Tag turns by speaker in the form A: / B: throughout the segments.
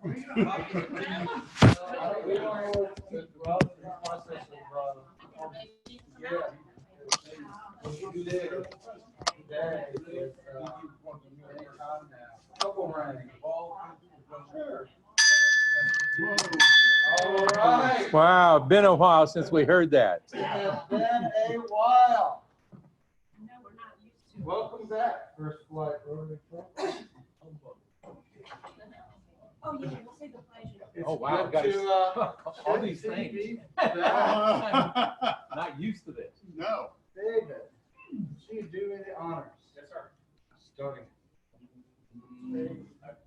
A: All right.
B: Wow, been a while since we heard that.
A: It has been a while. Welcome back, First Flight Rotary Club.
C: Oh, yeah, we'll say the pleasure.
A: It's
B: Oh, wow,
A: good
B: guys.
A: to,
B: All
A: good
B: these
A: to
B: things.
A: be back.
B: Not used to this.
D: No.
A: David, will you do me the honors?
E: Yes, sir.
A: Starting.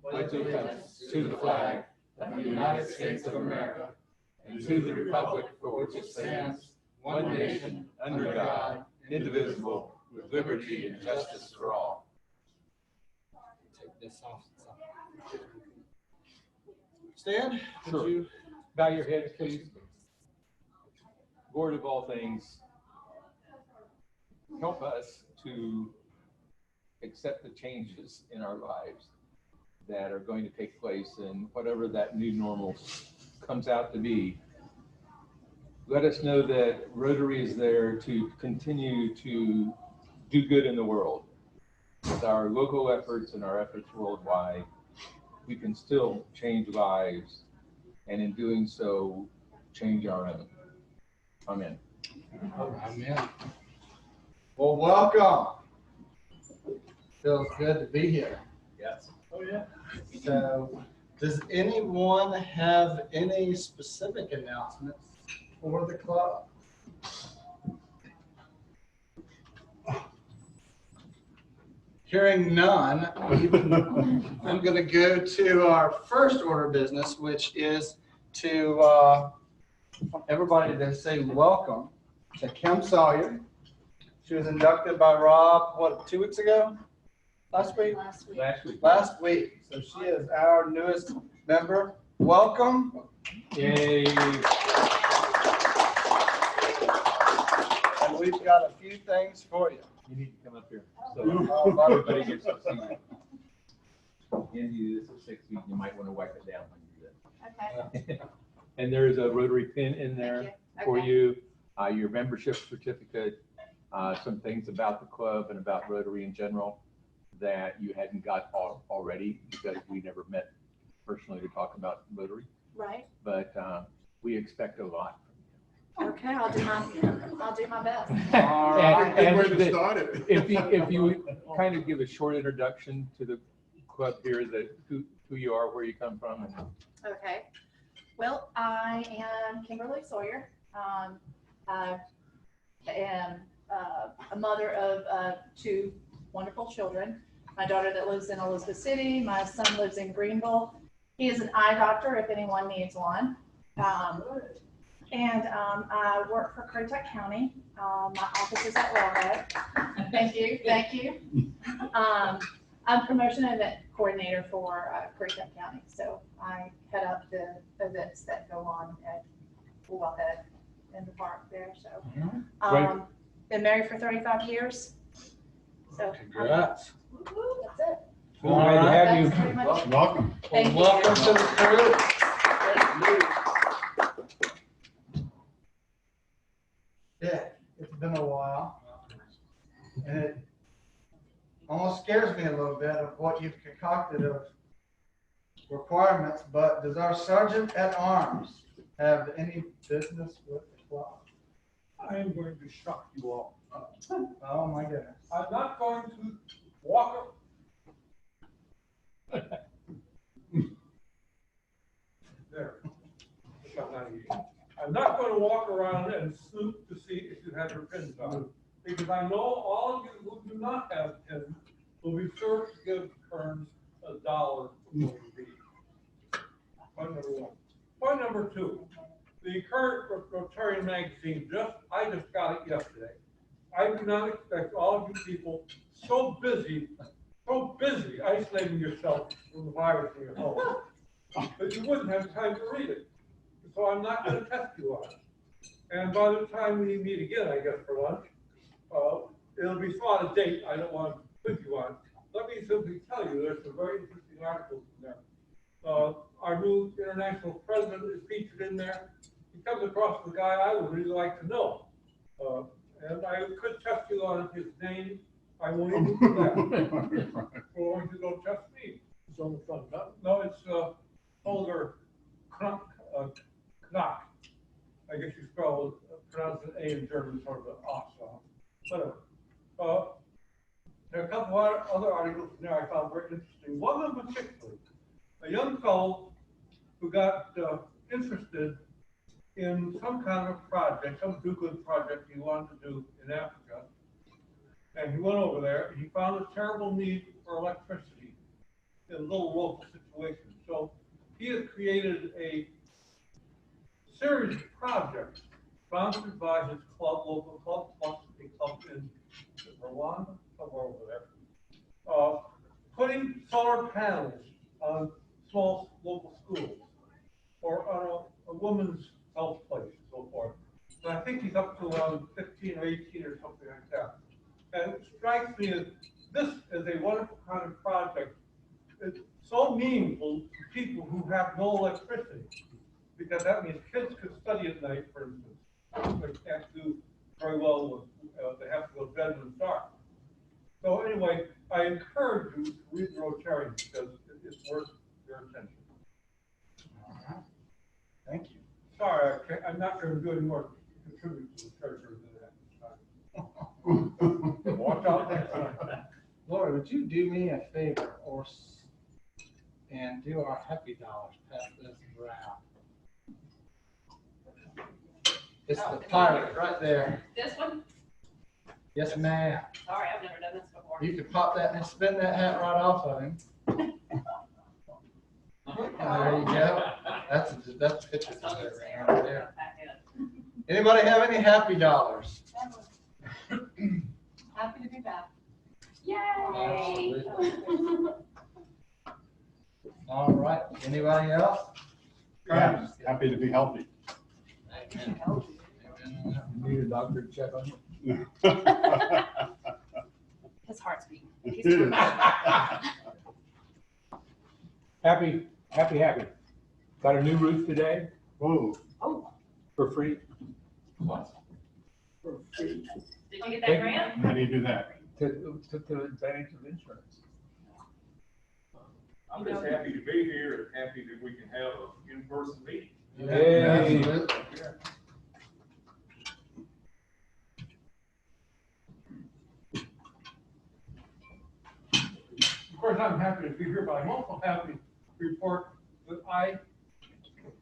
B: Pledge allegiance to the flag of the United States of America and to the republic for which it stands, one nation, under God, indivisible, with liberty and justice for all.
E: Take this off.
A: Stan,
B: Sure.
A: would you?
B: Bow your head, please. Lord of all things, help us to accept the changes in our lives that are going to take place, and whatever that new normal comes out to be. Let us know that Rotary is there to continue to do good in the world. With our local efforts and our efforts worldwide, we can still change lives, and in doing so, change our own. Amen.
A: Amen. Well, welcome. Feels good to be here.
B: Yes.
A: Oh, yeah. So, does anyone have any specific announcements for the club? Hearing none, I'm going to go to our first order of business, which is to everybody to say welcome to Kim Sawyer. She was inducted by Rob, what, 2 weeks ago? Last week?
C: Last week.
B: Last week.
A: Last week. So she is our newest member. Welcome.
B: Yay.
A: And we've got a few things for you.
B: You need to come up here so everybody gets to see you. Andy, this is 6 feet. You might want to wipe it down when you do
C: Okay.
B: that. And there is a Rotary pin in there
C: Thank you.
B: for
C: Okay.
B: you, your membership certificate, some things about the club and about Rotary in general that you hadn't got already because we never met personally to talk about Rotary.
C: Right.
B: But we expect a lot.
C: Okay, I'll do my best.
A: All right.
B: And
D: Good way to start it.
B: if you kind of give a short introduction to the club here, that who you are, where you come from. And
C: Okay. Well, I am Kimberly Sawyer. I am a mother of 2 wonderful children. My daughter that lives in Elizabeth City. My son lives in Greenville. He is an eye doctor if anyone needs one. And I work for Currituck County. My office is at Railroad. Thank you, thank you. I'm promotion and event coordinator for Currituck County. So I head up the events that go on at Bullhead in the park there. So been married for 35 years. So
A: Congrats.
C: that's it.
B: Glad to have you.
C: That's pretty much it.
D: Welcome.
C: Thank you.
A: Welcome to the crew. Yeah, it's been a while. And it almost scares me a little bit of what you've concocted of requirements, but does our Sergeant at Arms have any business with the club?
F: I am going to shock you all.
A: Oh, my goodness.
F: I'm not going to walk there. I'm not going to walk around and snoop to see if you have your pins on, because I know all of you who do not have pins will be sure to give Kearns $1 for the beat. Point number 1. Point number 2. The current Rotarian magazine, I just got it yesterday. I do not expect all of you people so busy isolating yourself from the virus in your home, that you wouldn't have time to read it. So I'm not going to test you on it. And by the time we meet again, I guess for lunch, it'll be some out of date. I don't want to put you on. Let me simply tell you, there's some very interesting articles in there. our new international president is featured in there. He comes across the guy I would really like to know. And I could test you on his name. I won't even do that. Or you don't trust me.
D: It's on the front.
F: No, it's Holger Knock. I guess you pronounce an A in German, sort of an off. Whatever. There are a couple of other articles in there I found very interesting. One of them particularly, a young fellow who got interested in some kind of project, some do-good project he wanted to do in Africa. And he went over there and he found a terrible need for electricity in a little local situation. So he had created a series of projects sponsored by his club, local club, plus a club in Rwanda, somewhere over there, putting solar panels on small local schools or on a woman's health place and so forth. And I think he's up to around 15 or 18 or something like that. And it strikes me as this is a wonderful kind of project. It's so meaningful to people who have no electricity, because that means kids could study at night, for instance. They can't do very well with, they have to go to bed when it's dark. So anyway, I encourage you to read the Rotary because it's worth your attention.
A: All right. Thank you.
F: Sorry, I'm not going to do any more contribute to the treasurer than that. Watch out next time.
A: Laura, would you do me a favor and do our happy dollars? Pass this around. It's the pirate right there.
G: This one?
A: Yes, ma'am.
G: Sorry, I've never done this before.
A: You could pop that and spin that hat right off of him. There you go. That's a picture of it right there. Anybody have any happy dollars?
G: Happy to be back.
A: Absolutely. All right. Anybody else?
H: Yeah, happy to be healthy.
B: Need a doctor to check on you?
G: His heart's beating.
H: It is.
B: Happy. Got a new roof today
H: Whoa.
G: Oh,
B: for free.
G: did you get that
B: Thank
G: grant?
H: How do you do that?
B: Took the advantage of insurance.
I: I'm just happy to be here and happy that we can have an in-person meeting.
B: Yay.
A: Absolutely.
F: Of course, I'm happy to be here, but I'm also happy to report that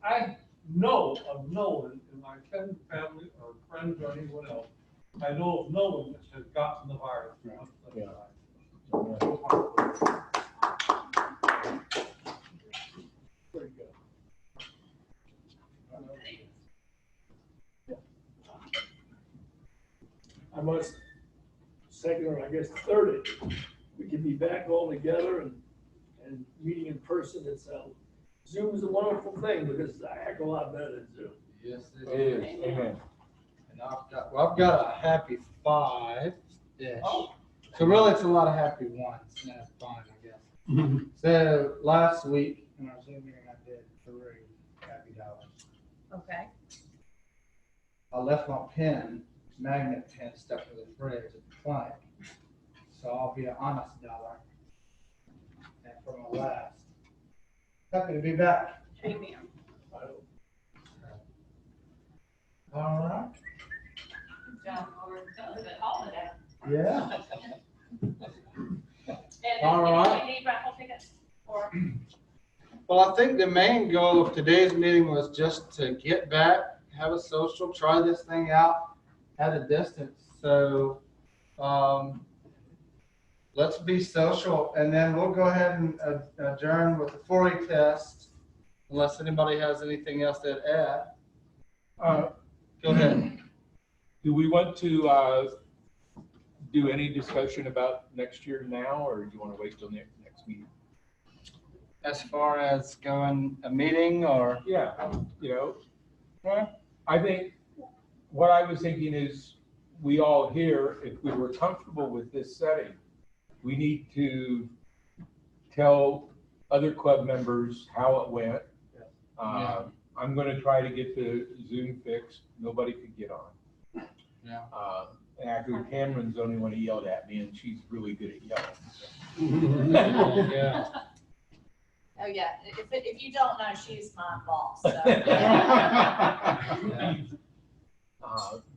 F: I know of no one in my extended family or friends or anyone else, I know of no one that has gotten the virus.
B: Yeah.
D: Very good. I must second, or I guess third it. We can be back all together and meeting in person. It's Zoom is a wonderful thing because it's a heck of a lot better than Zoom.
A: Yes, it
B: It
A: is.
B: is. Amen.
A: And I've got a happy 5-ish.
F: Oh.
A: So really, it's a lot of happy ones. And that's fine, I guess. So last week in our Zoom meeting, I did 3 happy dollars.
G: Okay.
A: I left my magnet pen stuck to the fridge at the clinic. So I'll be an honest dollar. And for my last, happy to be back.
G: Amen.
A: All right.
G: Good job, Lord. That was a holiday.
A: Yeah.
G: And
A: All right.
G: we need raffle tickets for,
A: Well, I think the main goal of today's meeting was just to get back, have a social, try this thing out at a distance. So let's be social, and then we'll go ahead and adjourn with the 4A test, unless anybody has anything else to add. Go ahead.
B: Do we want to do any discussion about next year now, or do you want to wait till next meeting?
A: As far as going a meeting or?
B: Yeah, I think what I was thinking is we all here, if we were comfortable with this setting, we need to tell other club members how it went I'm gonna try to get the Zoom fixed. Nobody could get on.
E: Yeah.
B: And actually Cameron's the only one who yelled at me, and she's really good at yelling.
E: Yeah.
C: Oh, yeah, if you don't know, she's my boss, so.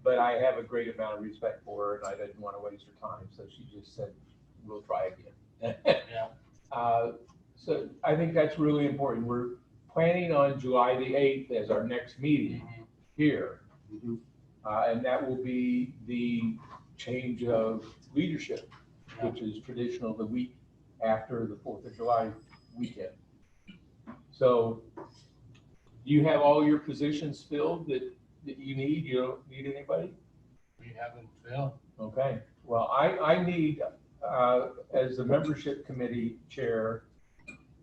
B: But I have a great amount of respect for her, and I didn't want to waste her time, so she just said, we'll try again. So I think that's really important. We're planning on July the 8th as our next meeting here. And that will be the change of leadership, which is traditional the week after the 4th of July weekend. So do you have all your positions filled that you need? You don't need anybody?
E: We haven't filled.
B: Okay. Well, I need, as the membership committee chair,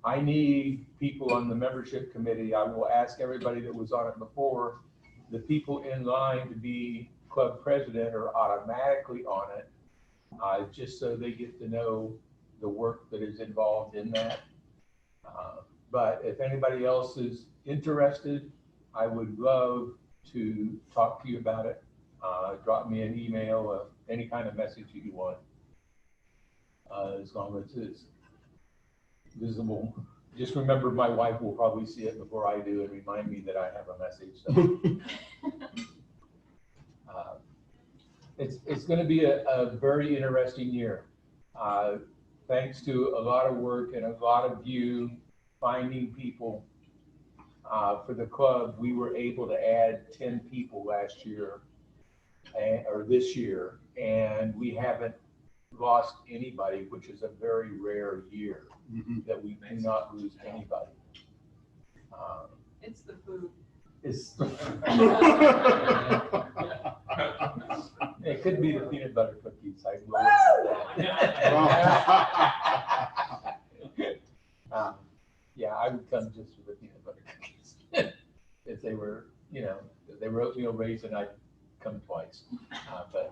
B: I need people on the membership committee. I will ask everybody that was on it before. The people in line to be club president are automatically on it, just so they get to know the work that is involved in that. But if anybody else is interested, I would love to talk to you about it. Drop me an email, any kind of message that you want, as long as it's visible. Just remember, my wife will probably see it before I do and remind me that I have a message. So. It's going to be a very interesting year. Thanks to a lot of work and a lot of you finding people for the club, we were able to add 10 people last year or this year, and we haven't lost anybody, which is a very rare year that we do not lose anybody.
G: It's the food.
B: It's it could be the peanut butter cookies. I will yeah, I would come just for the peanut butter cookies. If they were, if they were oatmeal raisin, I'd come twice. But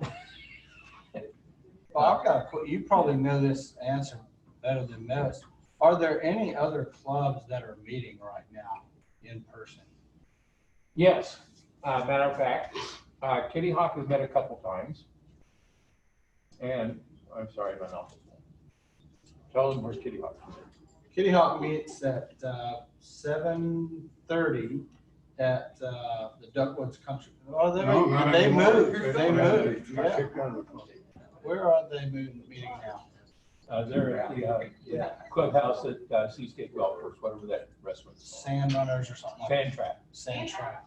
A: Well, I've got you probably know this answer better than most. Are there any other clubs that are meeting right now in person?
B: yes, matter of fact, Kitty Hawk has met a couple times. And I'm sorry, my mouth is full. Tell them where's Kitty Hawk.
A: Kitty Hawk meets at 7:30 at the Duckwoods Country. Oh, they moved. They moved. Yeah. Where are they meeting now?
B: They're at the clubhouse at Seascape Golf Course, whatever that restaurant is called.
A: Sand Runners or something like
B: Sand
A: that.
B: Trap.
A: Sand Trap.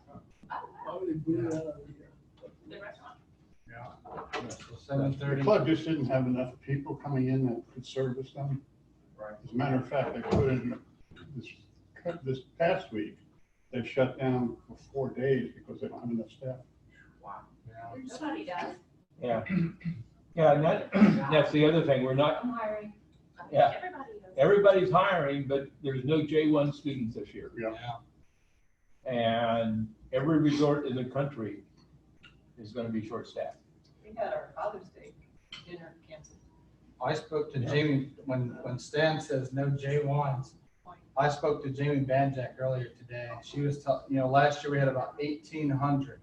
G: The restaurant.
A: So 7:30.
H: The club just didn't have enough people coming in that could service them.
A: Right.
H: As a matter of fact, they put in this past week, they shut down for 4 days because they don't have enough staff.
G: Nobody does.
B: Yeah. Yeah, and that's the other thing. We're not,
G: I'm hiring.
B: Yeah.
G: Everybody does.
B: everybody's hiring, but there's no J1 students this year.
H: Yeah.
B: And every resort in the country is going to be short-staffed.
G: We had our Father's Day dinner canceled.
A: I spoke to Jamie, when Stan says no J1s, I spoke to Jamie Banjack earlier today. She was telling, last year we had about 1,800.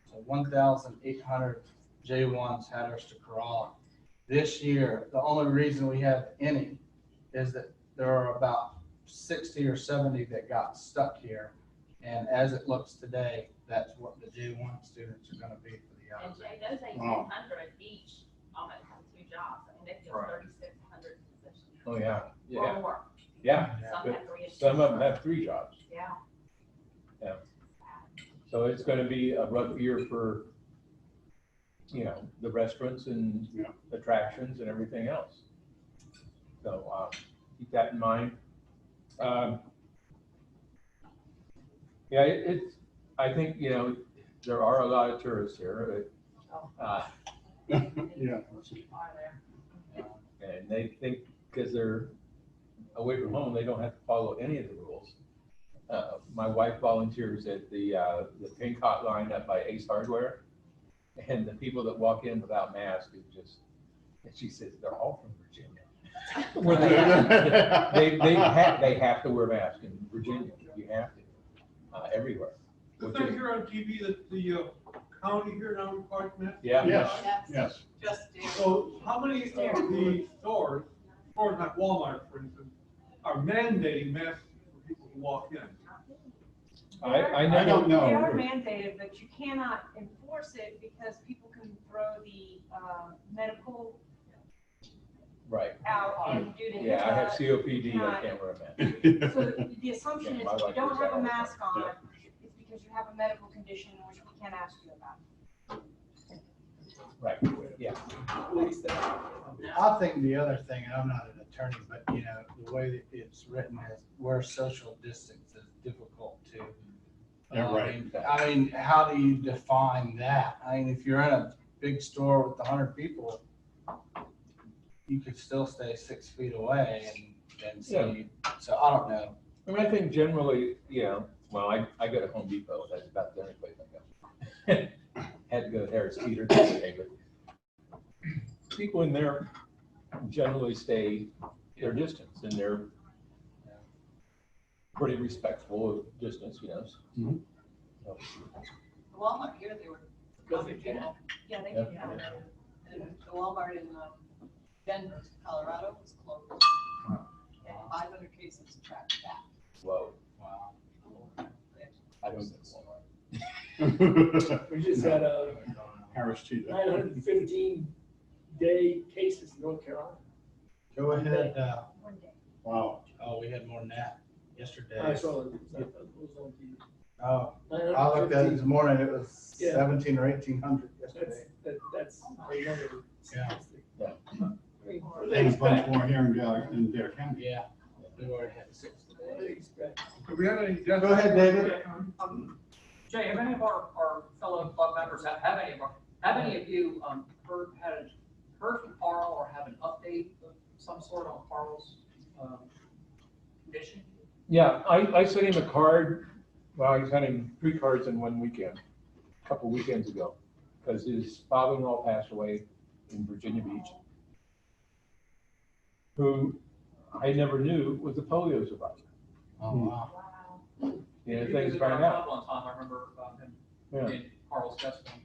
A: So 1,800 J1s had us to Corolla. This year, the only reason we have any is that there are about 60 or 70 that got stuck here. And as it looks today, that's what the J1 students are gonna be for the
G: And
A: hours.
G: Jay, those 1,800 each almost have 2 jobs. I mean, they fill 3,600 positions.
B: Oh, yeah.
G: Or
B: Yeah.
G: more.
B: Yeah.
G: Some
B: But
G: have 3.
B: some of them have 3 jobs.
G: Yeah.
B: So it's going to be a rough year for, the restaurants and attractions and everything else. So keep that in mind. I think, there are a lot of tourists here.
H: Yeah.
G: Are there.
B: And they think because they're away from home, they don't have to follow any of the rules. My wife volunteers at the pink hotline up by Ace Hardware, and the people that walk in without masks is just, and she says they're all from Virginia. Where they have to wear masks in Virginia. You have to. everywhere.
F: The thing here on TV that the county here now requires masks?
B: Yeah.
H: Yes,
C: Yes.
H: yes.
G: Just did.
F: So how many of the stores like Walmart, for instance, are mandating masks for people who walk in?
B: I
H: I
B: never,
H: don't know.
J: They are mandated, but you cannot enforce it because people can throw the medical
B: right.
J: out and due to
B: Yeah, I have
J: HIPAA.
B: COPD, I can't wear a mask.
J: So the assumption
B: Yeah,
J: is
B: my
J: if you
B: wife
J: don't
B: does
J: have
B: that all
J: a
B: the time.
J: mask on,
H: Yeah.
J: it's because you have a medical condition which we can't ask you about.
B: Right, yeah.
D: Police that.
A: I think the other thing, and I'm not an attorney, but you know, the way that it's written is where social distance is difficult to.
H: Yeah, right.
A: I mean, how do you define that? I mean, if you're in a big store with 100 people, you could still stay 6 feet away and see. So I don't know.
B: I mean, I think generally, you know, well, I go to Home Depot, that's about the only place I go. Had to go to Harris Teeter today, but people in there generally stay their distance, and they're pretty respectful of distance, you know.
H: Mhm.
B: So,
G: Walmart here, they were.
D: Because they can.
J: Yeah, they
B: Yeah.
J: can have it.
G: And the Walmart in Denver, Colorado was closed. 500 cases tracked back.
B: Whoa,
A: Wow.
B: I don't know.
D: We just had a
H: Harris Teeter.
D: 915 day cases in North Carolina.
A: Go ahead.
J: One day.
H: Wow.
A: Oh, we had more than that yesterday.
D: I saw it. It was on TV.
A: Oh, I looked at it this
D: 915.
A: morning. It was
D: Yeah.
A: 17 or 1800 yesterday.
D: That's another statistic.
B: Yeah.
D: I mean, what do
H: And
D: they
H: a bunch
D: expect?
H: more here in Dare County.
A: Yeah, we already had 6
D: What do they
A: today.
D: expect?
F: Do we have any?
A: Go ahead, David.
K: Jay, have any of our fellow club members, have any of you heard from Carl or have an update of some sort on Carl's condition?
B: Yeah, I sent him a card, well, I sent him 3 cards in one weekend, a couple weekends ago, because his father-in-law passed away in Virginia Beach, who I never knew was a polio survivor.
A: Oh, wow.
J: Wow.
B: You know,
K: He
B: things
K: was in our
B: find out.
K: club one time, I remember him
B: Yeah.
K: in Carl's testimony.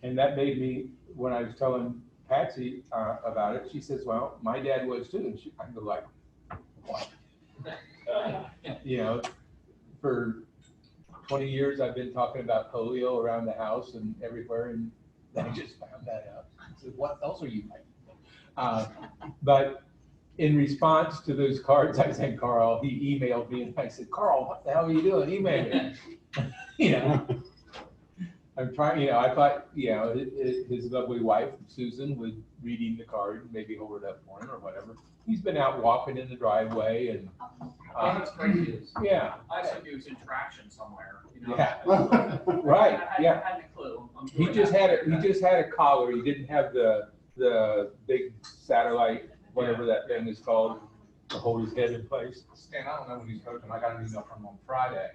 B: And that made me, when I was telling Patsy about it, she says, well, my dad was too. And I go like, what? You know, for 20 years, I've been talking about polio around the house and everywhere, and I just found that out. I said, what else are you like? But in response to those cards I sent Carl, he emailed me and I said, Carl, what the hell are you doing? Email me. You know, I'm trying, you know, I thought, you know, his lovely wife, Susan, would read him the card, maybe hold it up for him or whatever. He's been out walking in the driveway and,
K: That's great news.
B: yeah,
K: I assumed he was in traction somewhere, you know?
B: Yeah.
K: I
B: right,
K: hadn't-
B: yeah.
K: I hadn't a clue. I'm
B: He
K: really
B: just
K: happy
B: had
K: to hear
B: he
K: that.
B: just had a collar. He didn't have the big satellite, whatever that thing is called, to hold his head in place.
L: Stan, I don't know when he's coaching. I got an email from him on Friday,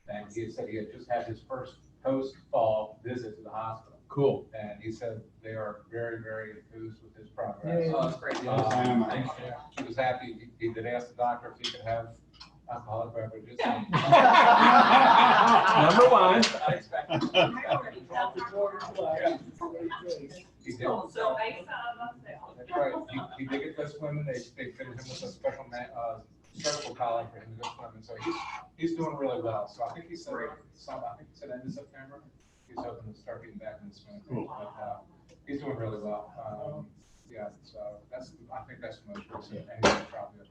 L: and he said he had just had his first post-fall visit to the hospital.
B: Cool.
L: And he said they are very, very enthused with his progress.
K: Oh, that's great news.
H: Sam,
L: Thanks. He was happy. He did ask the doctor if he could have alcoholic beverages.
B: Number one.
K: I expect.
L: He did.
G: So based on,
L: That's right. He did get to swim, and they fitted him with a special cervical collar for him to go swimming. So he's doing really well. So I think he said end of September. He's hoping to start getting back in the swim.
H: Cool.
L: But, he's doing really well. Yeah, so I think that's the most recent. And he's probably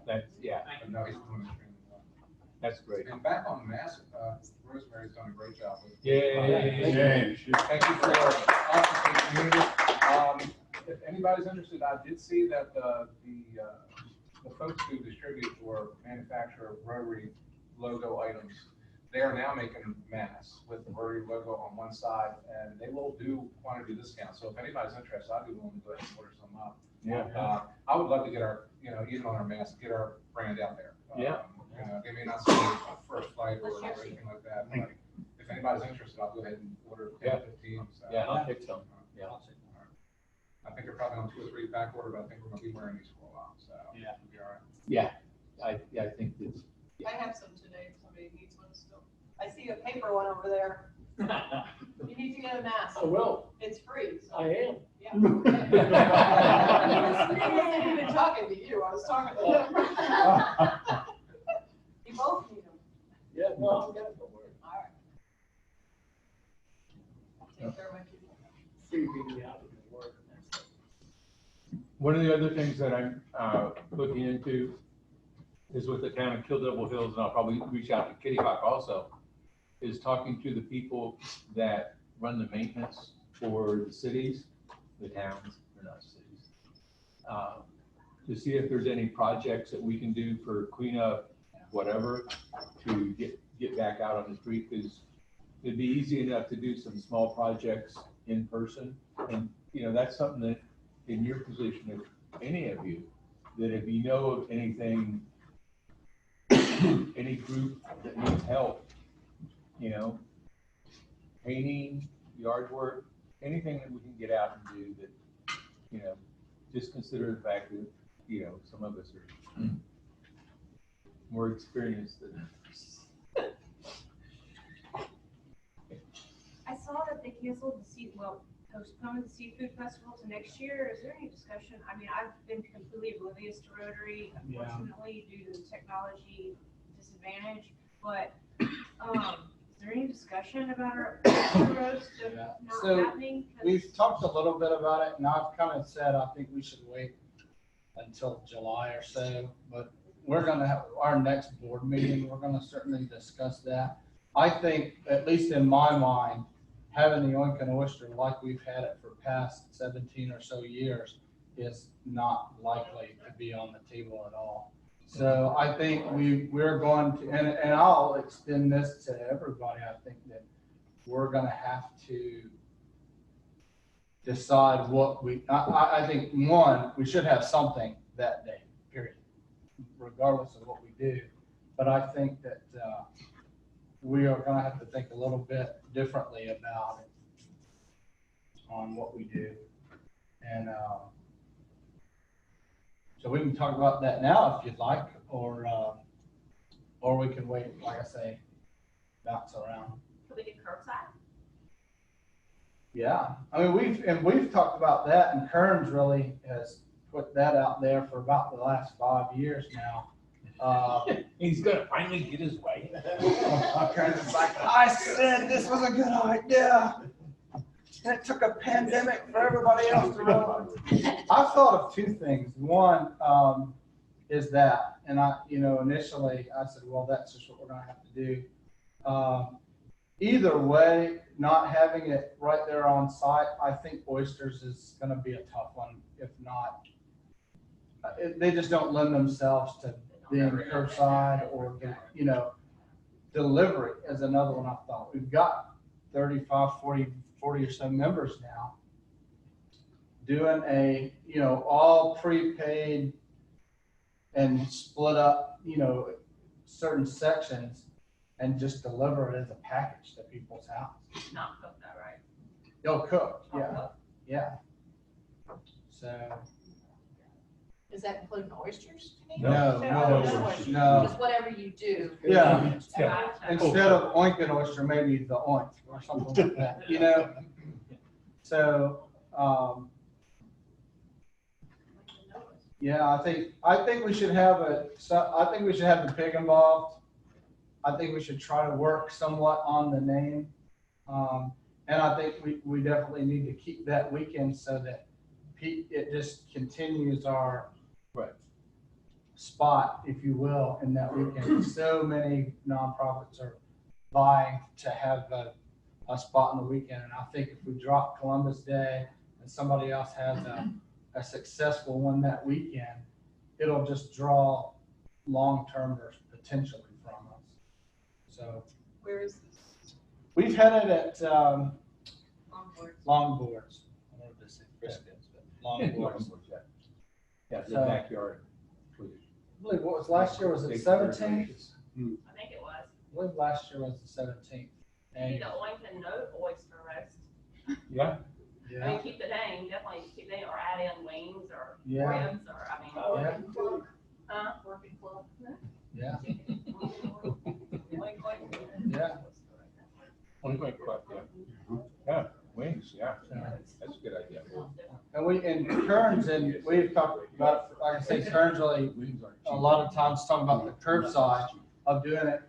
B: That's, yeah,
L: but no, he's doing extremely well.
B: that's great.
L: And back on mass, Rosemary's done a great job with it.
B: Yay.
L: Thank you for your office community. If anybody's interested, I did see that the folks who distribute or manufacture Rotary logo items, they are now making masks with the Rotary logo on one side, and they will do quantity discounts. So if anybody's interested, I'd be willing to go ahead and order some up.
B: Yeah.
L: I would love to get our, even on our masks, get our brand out there.
B: Yeah.
L: Maybe not say a first flight or anything like that, but if anybody's interested, I'll go ahead and order 10, 15. So.
B: Yeah, I'll pick some. Yeah.
L: I think they're probably on 2 or 3 back order, but I think we're gonna be wearing these for a while, so.
A: Yeah.
L: We'll be all right.
B: Yeah, I think it's,
G: I have some today, if somebody needs one still. I see a paper one over there.
C: You need to get a mask.
D: I will,
G: It's free. So.
D: I am.
G: Yeah. I wasn't even talking to you. I was talking to them. You both need them.
D: Yeah, no, I'm gonna go work.
G: All right. Take care of my people.
D: Free being out of the work.
B: One of the other things that I'm looking into is with the town of Kill Devil Hills, and I'll probably reach out to Kitty Hawk also, is talking to the people that run the maintenance for the cities, the towns, they're not cities, to see if there's any projects that we can do for cleanup, whatever, to get back out on the street, because it'd be easy enough to do some small projects in person. And, you know, that's something that in your position, if any of you, that if you know of anything, any group that needs help, you know, painting, yard work, anything that we can get out and do that, you know, just consider the fact that, you know, some of us are more experienced than others.
J: I saw that they canceled postponed the seafood festival to next year. Is there any discussion? I mean, I've been completely oblivious to Rotary, unfortunately, due to the technology disadvantage. But is there any discussion about our roads not
A: So
J: happening? 'Cause
A: we've talked a little bit about it, and I've kind of said, I think we should wait until July or so, but we're gonna have our next board meeting, we're gonna certainly discuss that. I think, at least in my mind, having the Oink Oyster like we've had it for past 17 or so years is not likely to be on the table at all. So I think we're going to, and I'll extend this to everybody, I think that we're gonna have to decide what I think, one, we should have something that day, period, regardless of what we do. But I think that we are gonna have to think a little bit differently about it on what we do. And so we can talk about that now if you'd like, or we can wait, like I say, bounce around.
J: Can we do curbside?
A: Yeah, I mean, we've talked about that, and Kearns really has put that out there for about the last 5 years now.
B: He's gonna finally get his way.
A: Kearns is like, I said this was a good idea. And it took a pandemic for everybody else to realize. I thought of two things. One is that, and initially I said, well, that's just what we're gonna have to do. Either way, not having it right there on site, I think oysters is gonna be a tough one. If not, they just don't lend themselves to being curbside or, delivery is another one I thought. We've got 35, 40 or so members now doing all prepaid and split up, certain sections and just deliver it as a package to people's house.
J: Not cook that, right?
A: They'll cook, yeah, yeah. So.
C: Does that include oysters?
A: No.
C: Just whatever you do.
A: Yeah.
B: Yeah.
A: Instead of Oink Oyster, maybe the Oink or something like that, So, yeah, I think we should have the pig involved. I think we should try to work somewhat on the name. And I think we definitely need to keep that weekend so that it just continues our spot, if you will, in that weekend. So many nonprofits are vying to have a spot on the weekend. And I think if we drop Columbus Day and somebody else has a successful one that weekend, it'll just draw long-termers potentially from us. So
G: Where is this?
A: we've had it at Longboards. I wanted to say Frisco's, but Longboards.
B: Yeah, the
A: So-
B: backyard.
A: I believe what was last year, was it 17th?
J: I think it was.
A: I believe last year was the 17th.
J: Need the Oink and no oyster roast.
B: Yeah.
J: I mean, keep the name, definitely keep the name, or add in wings or
A: Yeah.
J: ribs, or, I mean.
A: Yeah.
G: Working club.
A: Yeah.
G: Like,
A: Yeah.
B: Oink Club, yeah. Yeah, wings, yeah, that's a good idea.
A: And Kearns, and we've talked about, like I say, Kearns really, a lot of times talk about the curbside of doing it,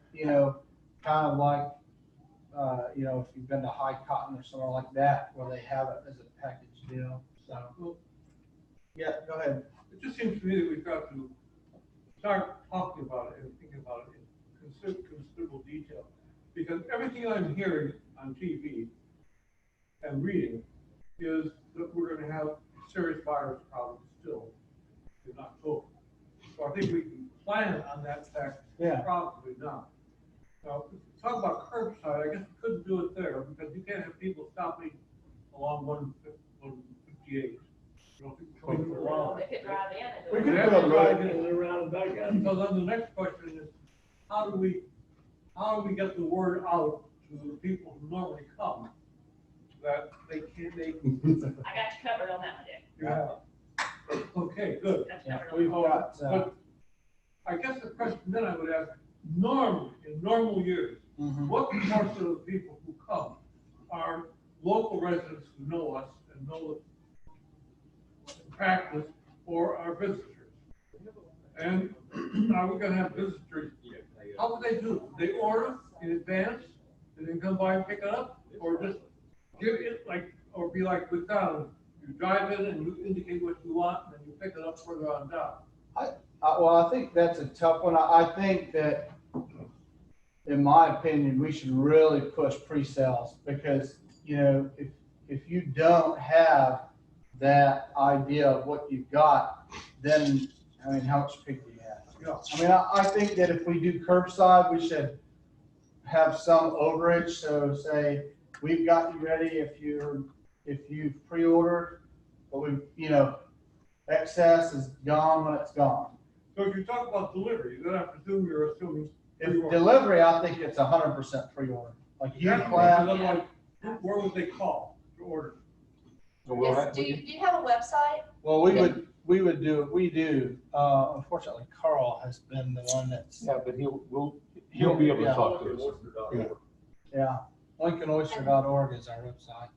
A: kind of like, if you've been to High Cotton or somewhere like that, where they have it as a package deal, so. Yeah, go ahead.
F: It just seems to me that we've got to start talking about it and thinking about it in considerable detail. Because everything I'm hearing on TV and reading is that we're gonna have serious virus problems still in October. So I think we can plan on that fact,
A: Yeah.
F: probably not. Now, talk about curbside, I guess we couldn't do it there because you can't have people stopping along 158. Coming along.
J: They could drive in and.
A: We could
F: Yeah,
A: put a
F: drive
A: road-
F: in and around and back in. So then the next question is, how do we get the word out to the people who normally come that they can't,
J: I got you covered on that one, Dick.
F: yeah. Okay, good.
J: Got you covered on
A: We've
J: that.
A: got,
F: But I guess the question then I would ask, normally, in normal years, what portion of the people who come are local residents who know us and know the practice, or our visitors? And are we gonna have visitors? How would they do? They order in advance and then come by and pick it up? Or just give it or be like McDonald's? You drive in and you indicate what you want and then you pick it up further on down.
A: Well, I think that's a tough one. I think that, in my opinion, we should really push pre-sales because, if you don't have that idea of what you've got, then, how much pig do you have? I think that if we do curbside, we should have some overage. So say, we've got you ready if you've pre-ordered, but excess is gone when it's gone.
F: So if you talk about delivery, then I presume you're assuming.
A: If delivery, I think it's 100% pre-order. Like you
F: That's
A: plan.
F: otherwise, where would they call to order?
C: Yes, do you have a website?
A: Well, we do. Unfortunately, Carl has been the one that's.
B: Yeah, but he'll be able to
A: Yeah.
B: talk to us.
A: Yeah, OinkOyster.org is our website.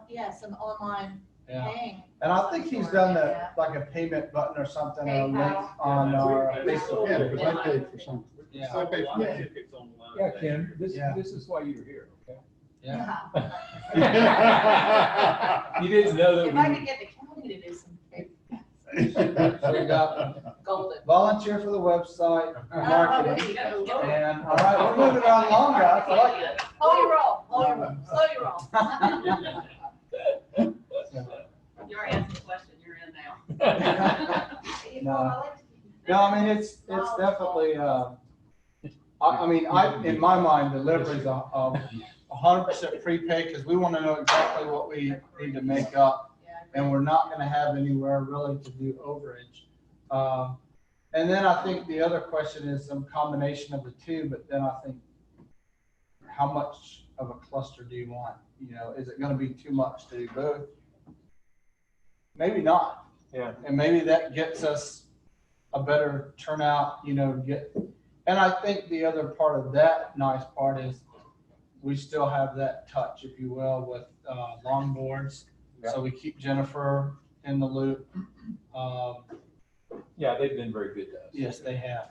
C: Yes, an online
A: Yeah.
C: paying.
A: And I think he's done like a payment button or something or a link
C: PayPal.
A: on our
H: Yeah,
A: Facebook.
H: because I paid for something.
A: Yeah.
I: I pay for my tickets online.
B: Yeah, Ken, this
A: Yeah.
B: is why you're here, okay?
A: Yeah.
B: You didn't know that
C: If I could get the county to do some
A: So we got
C: golden.
A: volunteer for the website, marketing,
C: There you go.
A: and, all right, we're moving on along, guys. I like it.
C: Slow your roll, slow your roll.
G: You already asked the question, you're in now.
A: No, it's definitely, in my mind, delivery is 100% prepaid because we want to know exactly what we need to make up, and we're not going to have anywhere really to do overage. And then I think the other question is some combination of the two, but then I think how much of a cluster do you want? Is it going to be too much to do both? Maybe not.
B: Yeah.
A: And maybe that gets us a better turnout, and I think the other part of that nice part is we still have that touch, if you will, with longboards.
B: Yeah.
A: So we keep Jennifer in the loop.
B: Yeah, they've been very good to us.
A: Yes, they have.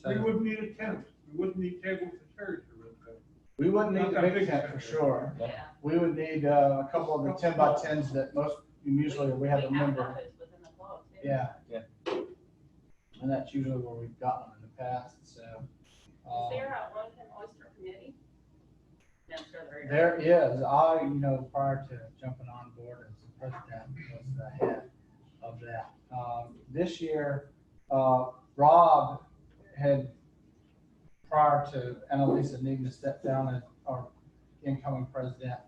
F: We
A: So
F: wouldn't need a tent. We wouldn't need tables and chairs to rent that.
A: we wouldn't need
F: Not
A: the
F: that
A: big
F: big
A: tent
F: tent.
A: for sure.
B: Yeah.
A: We would need a couple of the 10x10s that usually we have a member.
J: those within the club, too.
A: Yeah.
B: Yeah.
A: And that's usually where we've gotten them in the past, so.
J: Is there a Oink Oyster committee?
G: Yeah, I'm sure there
A: There is, prior to jumping on board as the president, was the head of that. This year, Rob had, prior to Annalisa needing to step down as our incoming president,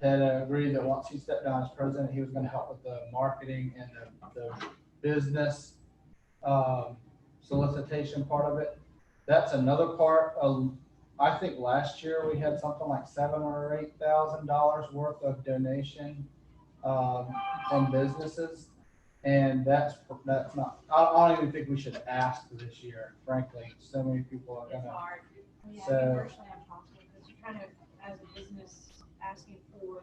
A: had agreed that once he stepped down as president, he was going to help with the marketing and the business solicitation part of it. That's another part of, I think last year we had something like $7,000 or $8,000 worth of donation from businesses. And that's not, I don't even think we should ask this year, frankly. So many people are
J: It's
A: gonna.
J: hard.
C: Yeah,
A: So-
J: Personally, I'm talking because you're trying to, as a business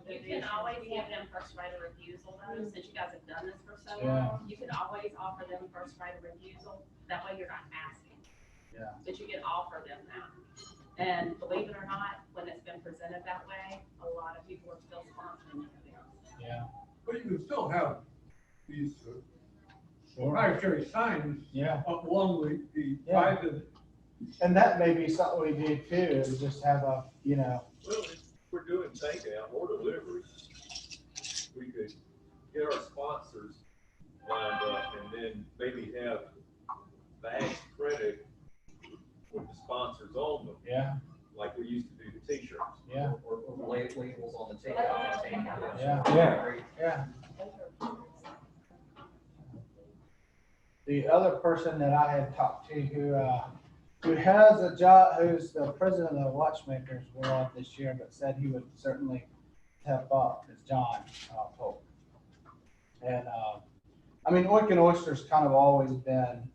J: You can always give them first right of refusal though, since you guys have done this for so
A: Yeah.
J: long, you could always offer them first right of refusal. That way you're not asking.
A: Yeah.
J: But you can offer them that. And believe it or not, when it's been presented that way, a lot of people are still sponsoring it.
A: Yeah.
F: But you can still have these proprietary signs
A: Yeah.
F: up along the
A: Yeah.
F: sides of it.
A: And that may be something we do too, is just have a, you know,
I: Well, if we're doing takeout or delivery, we could get our sponsors lined up and then maybe have bags printed with the sponsors on them,
A: yeah,
I: like we used to do the t-shirts.
A: yeah,
K: Or labels on the takeout.
A: Yeah.
B: Yeah.
A: yeah. The other person that I had talked to who has a job, who's the president of the Watchmakers World this year, but said he would certainly step up, is John Polk. And I mean, Oink Oyster's kind of always been,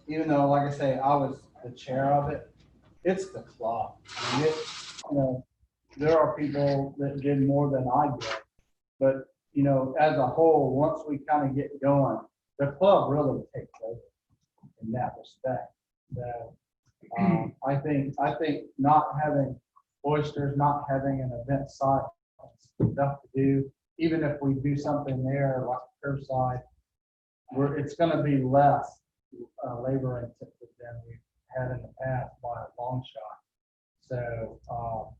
A: even though, like I say, I was the chair of it, it's the club. I mean, you know, there are people that did more than I did, but you know, as a whole, once we kind of get going, the club really takes over in that respect. So I think not having oysters, not having an event site, stuff to do, even if we do something there like curbside, it's going to be less labor intensive than we've had in the past by a long shot. So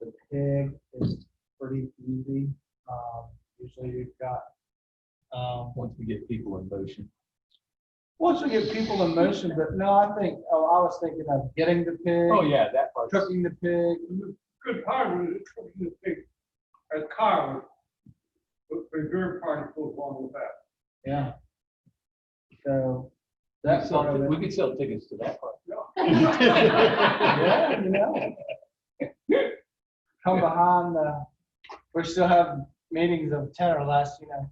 A: the pig is pretty easy. Usually we've got
B: Once we get people in motion.
A: once we get people in motion, but no, I was thinking of getting the pig.
B: Oh, yeah, that part.
A: Cooking the pig.
F: Good part of it, cooking the pig, as Kyle, but the very part goes along with that.
A: Yeah. So that's part of it.
B: We could sell tickets to that part.
A: Yeah, you know. Come behind we still have meetings of 10 or less, you know,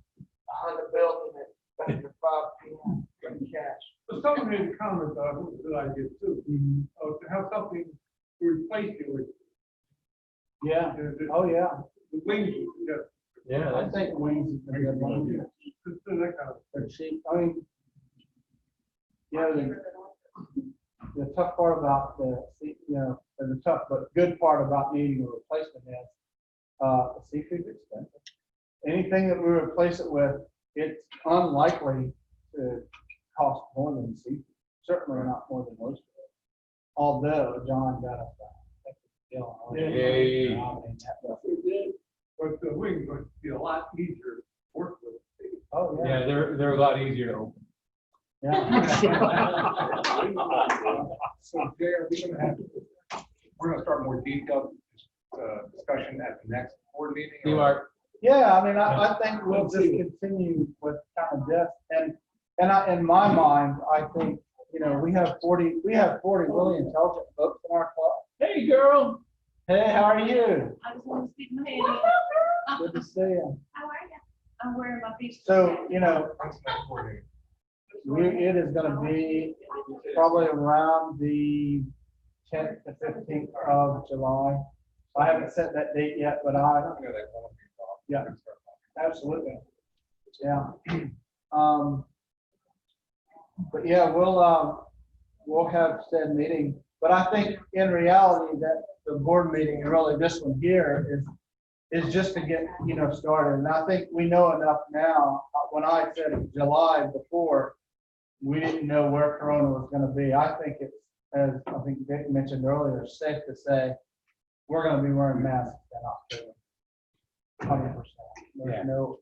A: behind the building at 5 p.m. getting cash.
F: But someone made a comment that I think is a good idea too, to have something to replace it with.
A: Yeah.
F: The
A: Oh, yeah.
F: wings, yeah,
A: I think wings is a good one.
F: that kind of.
A: They're cheap. I mean, you know, the tough part about the tough but good part about needing a replacement is the seafood's expensive. Anything that we replace it with, it's unlikely to cost more than seafood. Certainly not more than most of it. Although John got us a deal on it.
B: Yay.
F: But the wings would be a lot easier to work with.
A: Oh, yeah.
B: Yeah, they're a lot easier to open.
A: Yeah.
L: So Jay, we're gonna start more detailed discussion at the next board meeting.
B: You are.
A: Yeah, I mean, I think we'll just continue with kind of this, and in my mind, I think, you know, we have 40 really intelligent folks in our club.
B: Hey, girl.
A: Hey, how are you?
J: I just want to speak my head.
A: Good to see you.
J: How are you? I'm wearing my beach.
A: So, you know, it is gonna be probably around the 10th to 15th of July. I haven't set that date yet, but yeah, absolutely. Yeah. But yeah, we'll have said meeting, but I think in reality that the board meeting, and really this one here is just to get, you know, started. And I think we know enough now. When I said July before, we didn't know where Corona was going to be. I think it's, as I think Vic mentioned earlier, safe to say we're going to be wearing masks in October. 100%. There's no,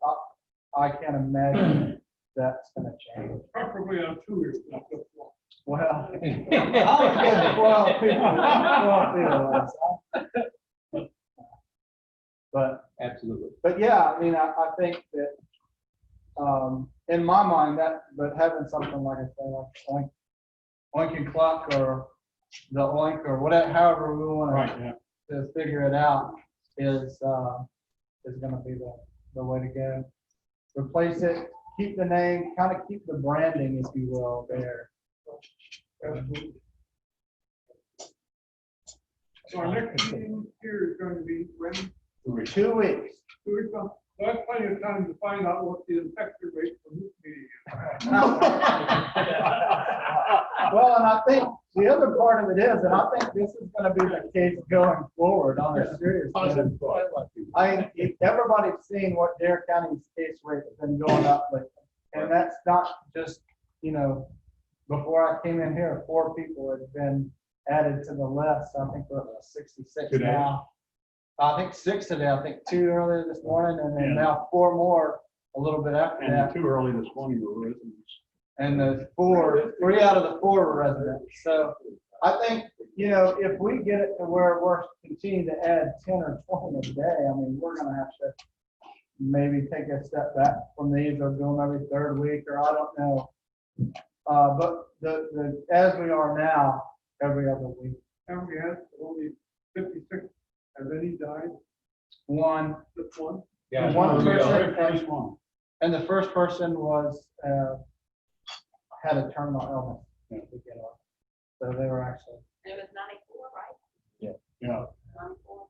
A: I can't imagine that's going to change.
F: Preferably on 2 years, not just one.
A: Well, I'll give 12 but
B: Absolutely.
A: But yeah, I mean, I think that in my mind but having something like I say, like Oink and Cluck or the Oink or whatever, however we want to figure it out is going to be the way to go. Replace it, keep the name, kind of keep the branding, if you will, there.
F: So our next meeting here is going to be when?
A: 2 weeks.
F: 2 weeks on. So that's plenty of time to find out what the infection rate for this meeting is.
A: Well, and I think the other part of it is, and I think this is gonna be the case going forward on a serious note. Everybody's seen what Dare County's case rate has been going up lately. And that's not just, before I came in here, 4 people have been added to the list. I think we're at 66
H: Today?
A: now. I think 6 today, I think 2 earlier this morning, and then
H: Yeah.
A: now 4 more a little bit after
H: And
A: that.
H: too early this morning, were residents.
A: And the 3 out of the 4 were residents. So I think, if we get it to where we're continuing to add 10 or 20 a day, I mean, we're gonna have to maybe take a step back from these or do them every 3rd week, or I don't know. But as we are now, every other week.
F: And we had only 56. Has any died?
A: One,
F: Just one?
L: Yeah.
A: One
H: Very
A: person.
H: first one.
A: and the first person was, had a terminal illness.
H: Yeah.
A: So they were actually.
J: It was 94, right?
H: Yeah.
J: 94.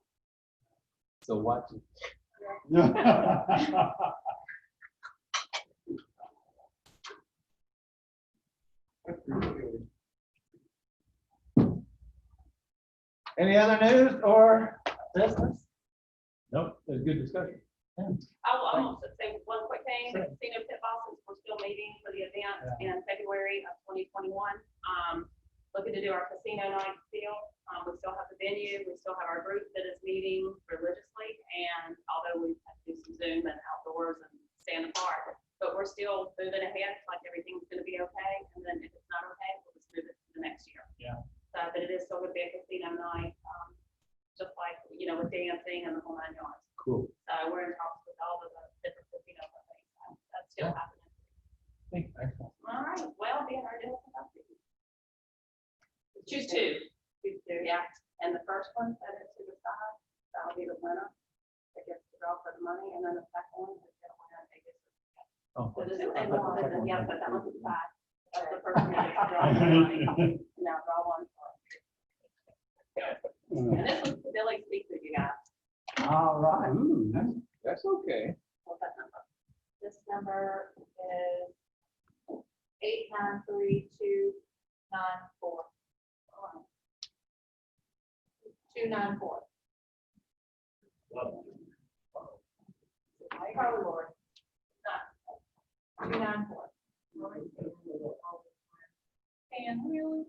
B: So watch it.
F: That's ridiculous.
A: Any other news or business?
B: Nope, it was a good discussion.
J: I will also say one quick thing, the casino pit bosses, we're still meeting for the event in February of 2021. Looking to do our casino night still. We still have the venue, we still have our group that is meeting religiously, and although we've had to do some Zoom and outdoors and stand apart, but we're still moving ahead, like everything's gonna be okay, and then if it's not okay, we'll just move it to the next year.
A: Yeah.
J: So, but it is still gonna be a casino night, just like, with dancing and the whole 9 yards.
B: Cool.
J: So we're in talks with all of the different casino companies. That's still happening.
A: Excellent.
J: All right, well, being our deal. Choose 2. Choose 2. Yeah, and the first one, set it to the side, that'll be the winner. That gets to draw for the money, and then the second one is gonna win a ticket.
B: Oh.
J: So this is, yeah, but that one's the side. That's the first one that gets to draw for the money. Now draw one for. And this one's Billy Seafood, you guys.
A: All right.
B: Ooh, that's okay.
J: What's that number? This number is 893294. 294. Carly Lord. 294. And who?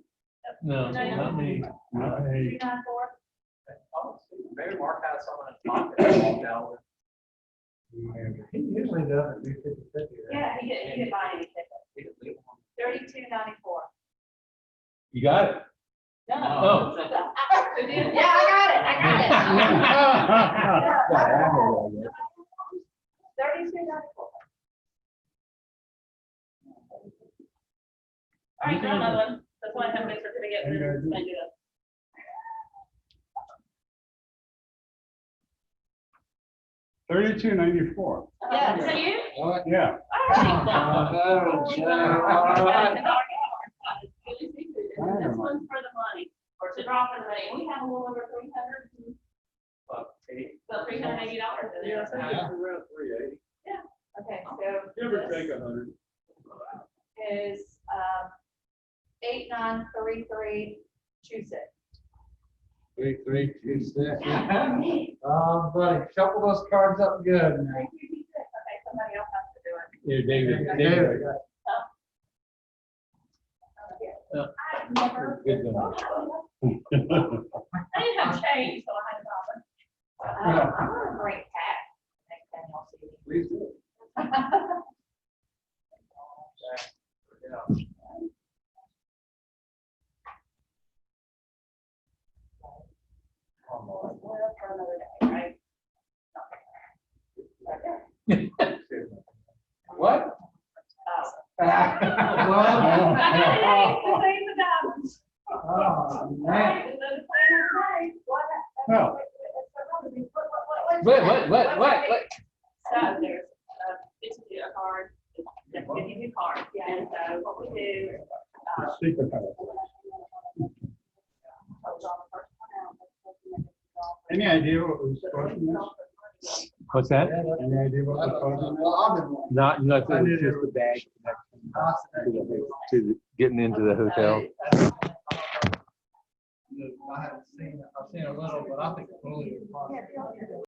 B: No, not me.
H: Not me.
J: 294.
K: Maybe Mark had someone in pocket walked out with.
A: He usually doesn't do 50/50.
J: Yeah, he didn't buy any tickets.
K: He could leave one.
J: 3294.
B: You got it?
J: No.
B: Oh.
J: Yeah, I got it. 3294. All right, draw another one. That's why I have a big certificate. And then send you this.
H: $32.94.
J: Yeah, is that you?
H: Yeah.
J: This one's for the money, or to draw for the money. We have a little over 300. About $380 in there. So,
I: Around 380.
J: okay, so
I: Give or
J: this
I: take 100.
J: is 893326.
A: 3326.
J: Yeah.
A: Oh, buddy, shuffle those cards up good. Man.
J: 3326. Okay, somebody else has to do it.
B: Here, David.
A: David.
J: I've never.
B: Good one.
J: I didn't have change, so I had to drop it. I'm gonna bring cat. Next time y'all see me.
I: Please do.
J: Well, for another day, right?
B: What?
A: Oh, man.
H: Well.
B: What?
J: So there's, it's a card, it's giving you cards, and so what we do.
H: Secret house.
J: Hold on, the first one out.
H: Any idea what was causing this?
B: What's that?
H: Any idea what was causing this?
A: Well, I've been wondering.
B: Not, nothing, it was just the bag connection to the, getting into the hotel.
A: I haven't seen it. I've seen a little, but I think it's really.